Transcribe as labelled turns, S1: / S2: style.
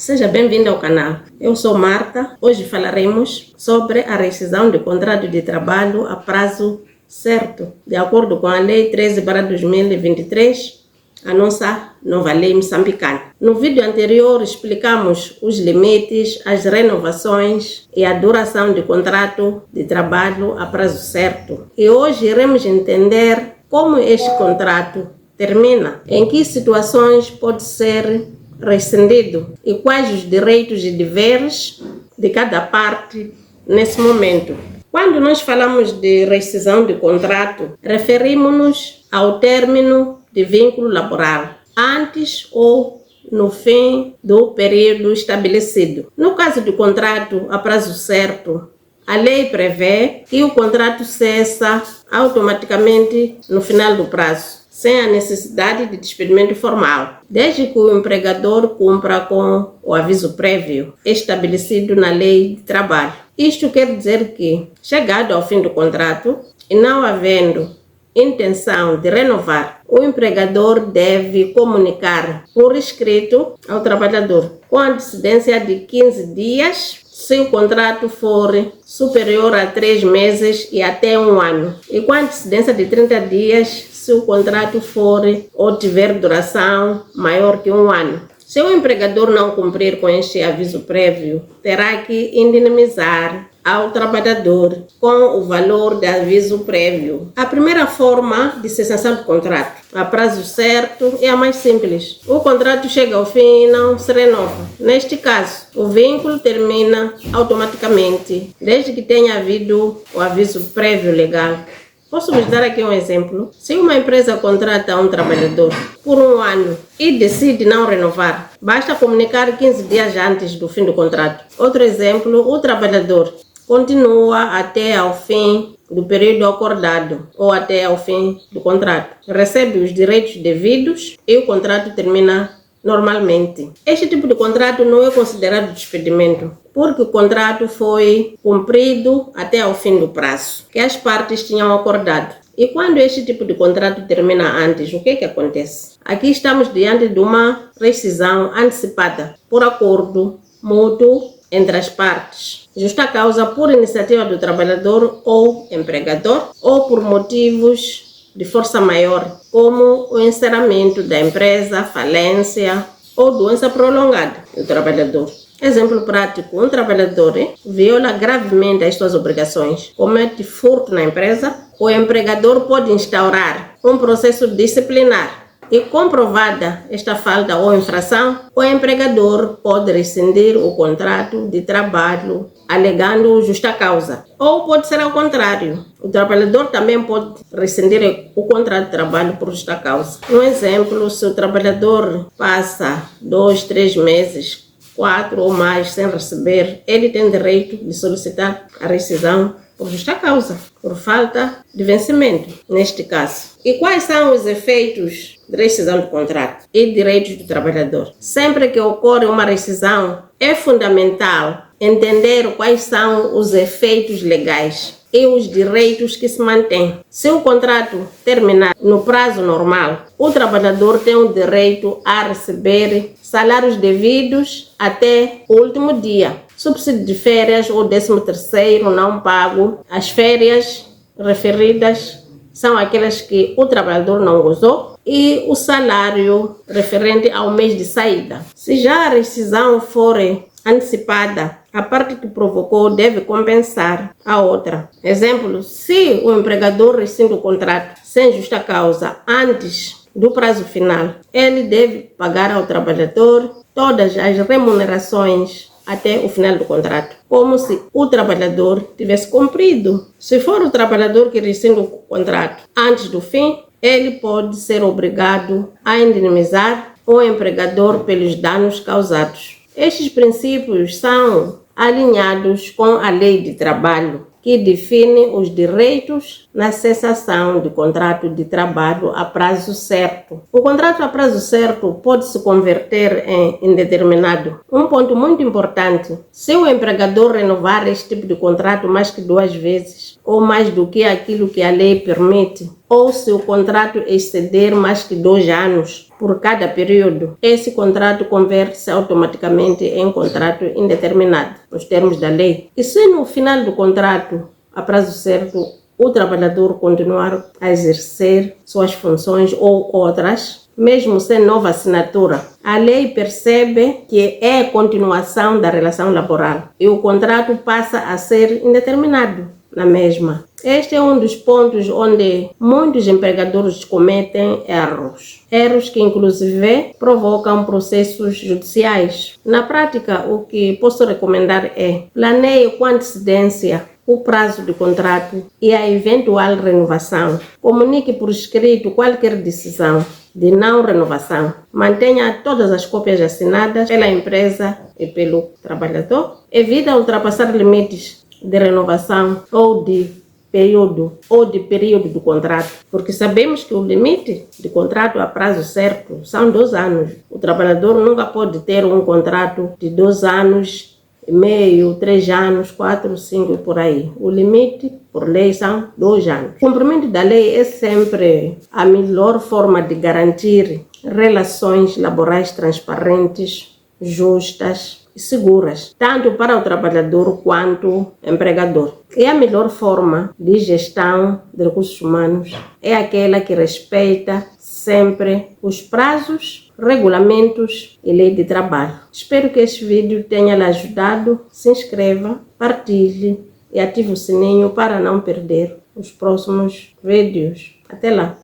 S1: Seja bem-vindo ao canal. Eu sou Marta. Hoje falaremos sobre a rescisão de contrato de trabalho a prazo certo, de acordo com a Lei 13/2023, a nossa nova lei moçambicana. No vídeo anterior explicamos os limites, as renovações e a duração de contrato de trabalho a prazo certo. E hoje iremos entender como este contrato termina, em que situações pode ser rescindido e quais os direitos e deveres de cada parte nesse momento. Quando nós falamos de rescisão de contrato, referimos-nos ao término de vínculo laboral, antes ou no fim do período estabelecido. No caso de contrato a prazo certo, a lei prevê que o contrato cessa automaticamente no final do prazo, sem a necessidade de despedimento formal, desde que o empregador cumpra com o aviso prévio estabelecido na lei de trabalho. Isto quer dizer que, chegado ao fim do contrato e não havendo intenção de renovar, o empregador deve comunicar por escrito ao trabalhador, com antecedência de 15 dias, se o contrato for superior a 3 meses e até 1 ano, e com antecedência de 30 dias, se o contrato for ou tiver duração maior que 1 ano. Se o empregador não cumprir com este aviso prévio, terá que indemnizar ao trabalhador com o valor do aviso prévio. A primeira forma de cessação de contrato a prazo certo é a mais simples. O contrato chega ao fim e não se renova. Neste caso, o vínculo termina automaticamente, desde que tenha havido o aviso prévio legal. Posso vos dar aqui um exemplo? Se uma empresa contrata um trabalhador por 1 ano e decide não renovar, basta comunicar 15 dias antes do fim do contrato. Outro exemplo, o trabalhador continua até ao fim do período acordado ou até ao fim do contrato. Recebe os direitos devidos e o contrato termina normalmente. Este tipo de contrato não é considerado despedimento, porque o contrato foi cumprido até ao fim do prazo que as partes tinham acordado. E quando este tipo de contrato termina antes, o que acontece? Aqui estamos diante de uma rescisão antecipada por acordo mútuo entre as partes, justa causa por iniciativa do trabalhador ou empregador, ou por motivos de força maior, como o encerramento da empresa, falência ou doença prolongada do trabalhador. Exemplo prático, um trabalhador viola gravemente as suas obrigações, comete furto na empresa, o empregador pode instaurar um processo disciplinar e, comprovada esta falta ou infração, o empregador pode rescindir o contrato de trabalho alegando justa causa. Ou pode ser ao contrário, o trabalhador também pode rescindir o contrato de trabalho por justa causa. Um exemplo, se o trabalhador passa 2, 3 meses, 4 ou mais sem receber, ele tem direito de solicitar a rescisão por justa causa, por falta de vencimento, neste caso. E quais são os efeitos de rescisão do contrato e direitos do trabalhador? Sempre que ocorre uma rescisão, é fundamental entender quais são os efeitos legais e os direitos que se mantêm. Se o contrato terminar no prazo normal, o trabalhador tem o direito a receber salários devidos até o último dia, subsídio de férias ou 13º não pago. As férias referidas são aquelas que o trabalhador não gozou e o salário referente ao mês de saída. Se já a rescisão for antecipada, a parte que provocou deve compensar a outra. Exemplo, se o empregador rescinde o contrato sem justa causa antes do prazo final, ele deve pagar ao trabalhador todas as remunerações até o final do contrato, como se o trabalhador tivesse cumprido. Se for o trabalhador que rescinde o contrato antes do fim, ele pode ser obrigado a indemnizar o empregador pelos danos causados. Estes princípios são alinhados com a Lei de Trabalho, que define os direitos na cessação de contrato de trabalho a prazo certo. O contrato a prazo certo pode se converter em indeterminado. Um ponto muito importante: se o empregador renovar este tipo de contrato mais que 2 vezes, ou mais do que aquilo que a lei permite, ou se o contrato exceder mais que 2 anos, por cada período, esse contrato converte-se automaticamente em contrato indeterminado, nos termos da lei. E se no final do contrato, a prazo certo, o trabalhador continuar a exercer suas funções ou outras, mesmo sem nova assinatura, a lei percebe que é continuação da relação laboral e o contrato passa a ser indeterminado na mesma. Este é um dos pontos onde muitos empregadores cometem erros. Erros que, inclusive, provocam processos judiciais. Na prática, o que posso recomendar é planeie com antecedência o prazo de contrato e a eventual renovação. Comunique por escrito qualquer decisão de não renovação. Mantenha todas as cópias assinadas pela empresa e pelo trabalhador. Evite ultrapassar limites de renovação ou de período do contrato, porque sabemos que o limite de contrato a prazo certo são 2 anos. O trabalhador nunca pode ter um contrato de 2 anos e meio, 3 anos, 4, 5 e por aí. O limite, por lei, são 2 anos. O cumprimento da lei é sempre a melhor forma de garantir relações laborais transparentes, justas e seguras, tanto para o trabalhador quanto o empregador. E a melhor forma de gestão de recursos humanos é aquela que respeita sempre os prazos, regulamentos e lei de trabalho. Espero que este vídeo tenha lhe ajudado. Se inscreva, partilhe e ative o sininho para não perder os próximos vídeos. Até lá!